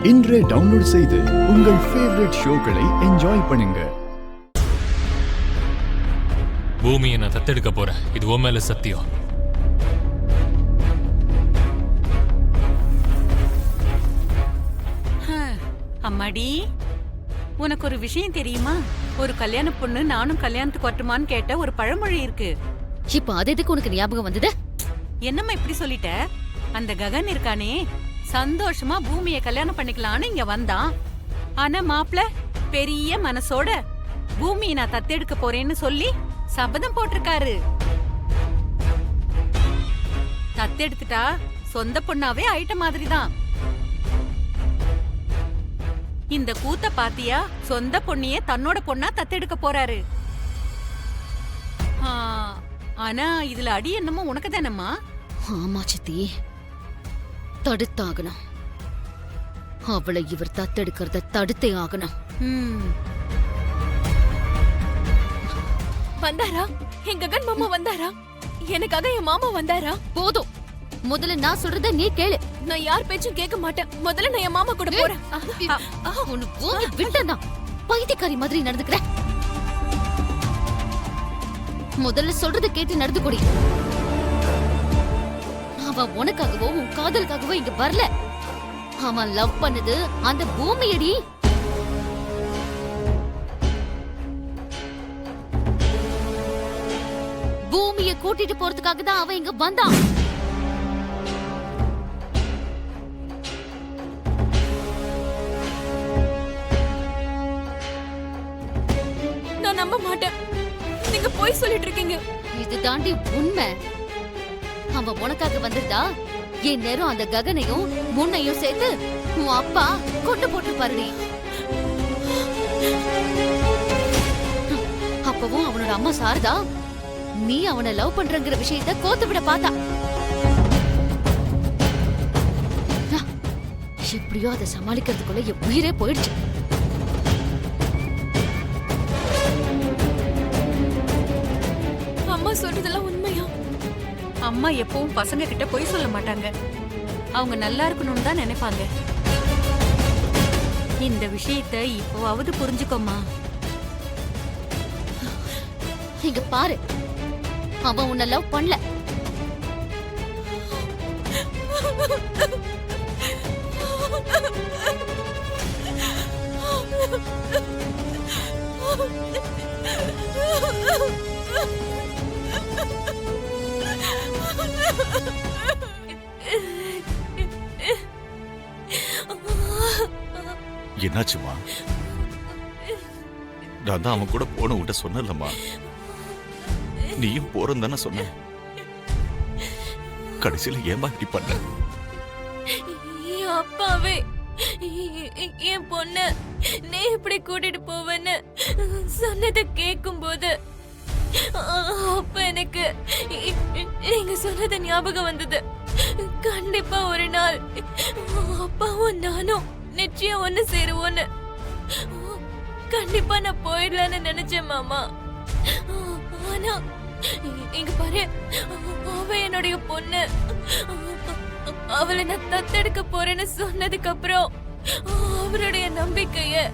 இன்றே டவுன்லோட் செய்து உங்கள் ஃபேவரட் ஷோக்களை என்ஜாய் பண்ணுங்க. பூமியை நான் தத்தெடுக்க போறேன். இது உன் மேல சத்தியம். அம்மாடி, உனக்கு ஒரு விஷயம் தெரியுமா? ஒரு கல்யாண பொண்ணு நானும் கல்யாணத்துக்கு வரட்டுமான்னு கேட்ட ஒரு பழமொழி இருக்கு. இப்ப அது எதுக்கு உனக்கு ஞாபகம் வந்தது? என்னம்மா இப்படி சொல்லிட்ட? அந்த ககன் இருக்கானே, சந்தோஷமா பூமியை கல்யாணம் பண்ணிக்கலான்னு இங்க வந்தான். ஆனா மாப்ள பெரிய மனசோட பூமியை நான் தத்தெடுக்க போறேன்னு சொல்லி சபதம் போட்டிருக்காரு. தத்தெடுத்துட்டா சொந்த பொண்ணாவே ஆயிட்ட மாதிரிதான். இந்த கூத்த பாத்தியா? சொந்த பொண்ணியே தன்னோட பொண்ணா தத்தெடுக்க போறாரு. ஆனா இதுல அடி என்னமோ உனக்கு தானம்மா? ஆமா சித்தி, தடுத்தாகணும். அவளை இவர் தத்தெடுக்கிறத தடுத்தே ஆகணும். வந்தாரா? என் ககன் மாமா வந்தாரா? எனக்காக என் மாமா வந்தாரா? போதும், முதல்ல நான் சொல்றத நீ கேளு. நான் யார் பேச்சும் கேட்க மாட்டேன். முதல்ல நான் என் மாமா கூட போறேன். விட்டா பைத்தியக்காரி மாதிரி நடந்துக்கிற. முதல்ல சொல்றத கேட்டு நடந்து கொடி. அவன் உனக்காகவோ உன் காதலுக்காகவோ இங்க வரல. அவன் லவ் பண்ணது அந்த பூமியடி. பூமியை கூட்டிட்டு போறதுக்காக தான் அவன் இங்க வந்தான். நான் நம்ப மாட்டேன். நீங்க போய் சொல்லிட்டு இருக்கீங்க. இது தாண்டி உண்மை. அவன் உனக்காக வந்திருந்தா என் நேரம் அந்த ககனையும் முன்னையும் சேர்த்து உன் அப்பா கொண்டு போட்டு பாருடி. அப்பவும் அவனோட அம்மா சாரதா நீ அவனை லவ் பண்றங்கிற விஷயத்த கோத்து விட பார்த்தா. எப்படியோ அதை சமாளிக்கிறதுக்குள்ள என் உயிரே போயிடுச்சு. அம்மா சொல்றதெல்லாம் உண்மையா? அம்மா எப்பவும் பசங்க கிட்ட பொய் சொல்ல மாட்டாங்க. அவங்க நல்லா இருக்கணும்னு தான் நினைப்பாங்க. இந்த விஷயத்தை இப்போவாவது புரிஞ்சுக்கோமா. இங்க பாரு, அவன் உன்னை லவ் பண்ணல. என்னாச்சுமா? நான் தான் அவன் கூட போன விட்ட சொன்னலம்மா. நீயும் போறன்னு தானே சொன்ன. கடைசியில ஏமா இப்படி பண்ண? அப்பாவே என் பொண்ண நீ இப்படி கூட்டிட்டு போவேன்னு சொன்னதை கேட்கும் போது அப்ப எனக்கு நீங்க சொன்னது ஞாபகம் வந்தது. கண்டிப்பா ஒரு நாள் அப்பாவும் நானும் நிச்சயம் ஒண்ணு சேருவோன்னு. கண்டிப்பா நான் போயிடலான்னு நினைச்சேன் மாமா. ஆனா இங்க பாரு, அவ என்னுடைய பொண்ணு. அவளை நான் தத்தெடுக்க போறேன்னு சொன்னதுக்கு அப்புறம் அவருடைய நம்பிக்கைய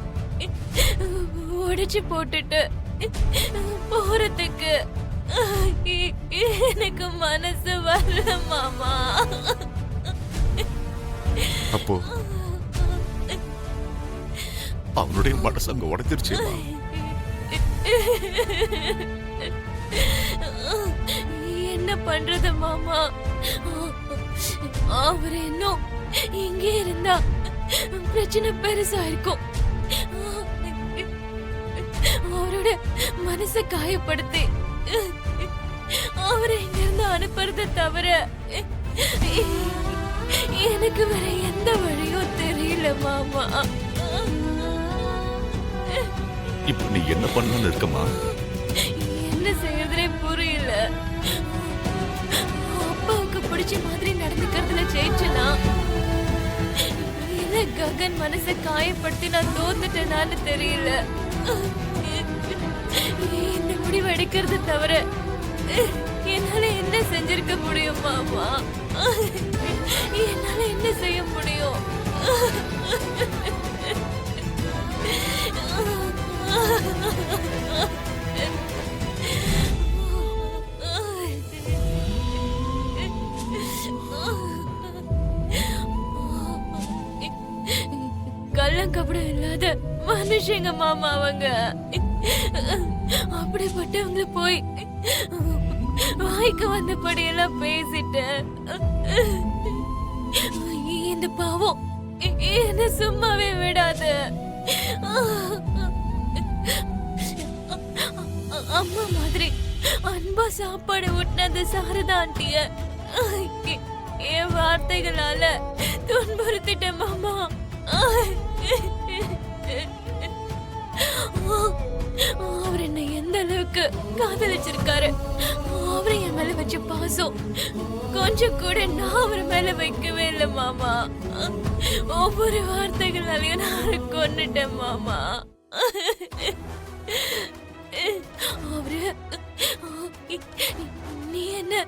உடைச்சு போட்டுட்டு போறதுக்கு எனக்கு மனசு வரல மாமா. அப்போ அவனுடைய மனசு அங்க உடைஞ்சிருச்சு. என்ன பண்றது மாமா? அவர் இன்னும் இங்கே இருந்தா பிரச்சனை பெருசா இருக்கும். அவரோட மனசை காயப்படுத்தி அவரை இங்க இருந்து அனுப்புறத தவிர எனக்கு வேற எந்த வழியும் தெரியல மாமா. இப்ப நீ என்ன பண்ணலாம்னு இருக்கமா? என்ன செய்யறதுனே புரியல. அப்பாவுக்கு பிடிச்ச மாதிரி நடந்துக்கிறதுல ஜெயிச்சனா இல்ல ககன் மனசை காயப்படுத்தி நான் தோத்துட்டேனான்னு தெரியல. இந்த முடிவு எடுக்கிறது தவிர என்னால என்ன செஞ்சிருக்க முடியும் மாமா? என்னால என்ன செய்ய முடியும்? கள்ளங்கபடம் இல்லாத மனுஷங்க மாமா அவங்க. அப்படிப்பட்டவங்கள போய் வாய்க்கு வந்தபடியெல்லாம் பேசிட்டு இந்த பாவம் என்ன சும்மாவே விடாது. அம்மா மாதிரி அன்பா சாப்பாடு ஊட்டினது சாரதா ஆண்டிய என் வார்த்தைகளால துன்புறுத்திட்டேன் மாமா. அவர் என்ன எந்த அளவுக்கு காதலிச்சிருக்காரு, அவரை என் மேல வச்ச பாசம் கொஞ்சம் கூட நான் அவர் மேல வைக்கவே இல்லை மாமா. ஒவ்வொரு வார்த்தைகளாலையும் நான் கொன்னுட்டேன் மாமா. அவரு நீ என்ன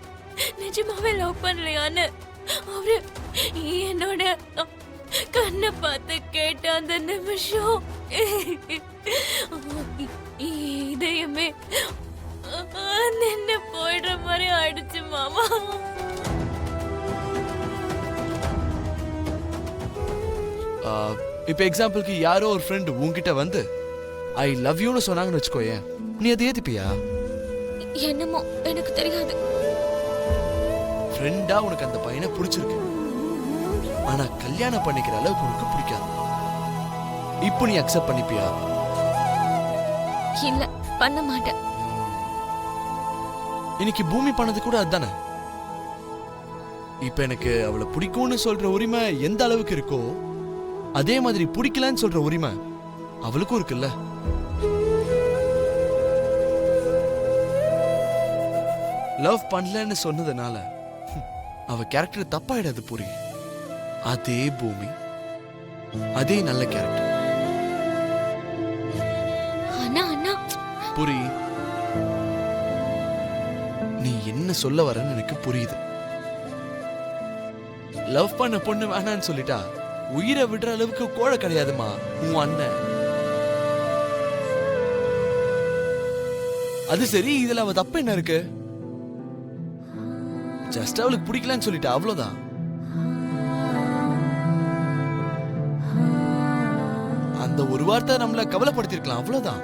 நிஜமாவே லவ் பண்ணலையான்னு அவரு என்னோட கண்ணை பார்த்து கேட்ட அந்த நிமிஷம் இதயமே நின்னு போயிடுற மாதிரி ஆயிடுச்சு மாமா. இப்ப எக்ஸாம்பிளுக்கு யாரோ ஒரு ஃப்ரெண்ட் உன்கிட்ட வந்து ஐ லவ் யூன்னு சொன்னாங்கன்னு வச்சுக்கோயேன், நீ அதை ஏத்துப்பியா? என்னமோ எனக்கு தெரியாது. ஃப்ரெண்டா உனக்கு அந்த பையனை பிடிச்சிருக்கு, ஆனா கல்யாணம் பண்ணிக்கிற அளவுக்கு உனக்கு பிடிக்காது. இப்போ நீ அக்செப்ட் பண்ணிப்பியா? இல்ல, பண்ண மாட்டேன். இன்னைக்கு பூமி பண்ணது கூட அதுதானே. இப்ப எனக்கு அவளை பிடிக்கும்னு சொல்ற உரிமை எந்த அளவுக்கு இருக்கோ அதே மாதிரி பிடிக்கலன்னு சொல்ற உரிமை அவளுக்கும் இருக்குல்ல. லவ் பண்ணலன்னு சொன்னதுனால அவ கேரக்டர் தப்பாயிடாது புரி. அதே பூமி, அதே நல்ல கேரக்டர். அண்ணா அண்ணா புரி, நீ என்ன சொல்ல வரன்னு எனக்கு புரியுது. லவ் பண்ண பொண்ணு வேணான்னு சொல்லிட்டா உயிரை விடுற அளவுக்கு கோழ கிடையாதுமா உன் அண்ணன். அது சரி, இதுல அவ தப்பு என்ன இருக்கு? ஜஸ்ட் அவளுக்கு பிடிக்கலன்னு சொல்லிட்டா, அவ்வளவுதான். அந்த ஒரு வார்த்தை நம்மள கவலைப்படுத்திருக்கலாம், அவ்வளவுதான்.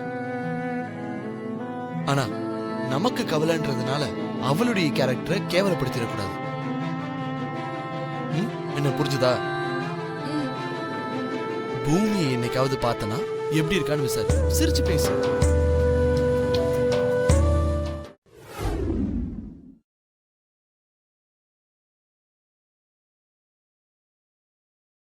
ஆனா நமக்கு கவலைன்றதுனால அவளுடைய கேரக்டரை கேவலப்படுத்திடக்கூடாது. என்ன புரிஞ்சுதா? பூமியை என்னைக்காவது பார்த்தனா எப்படி இருக்கான்னு விசாரி, சிரிச்சு பேசு.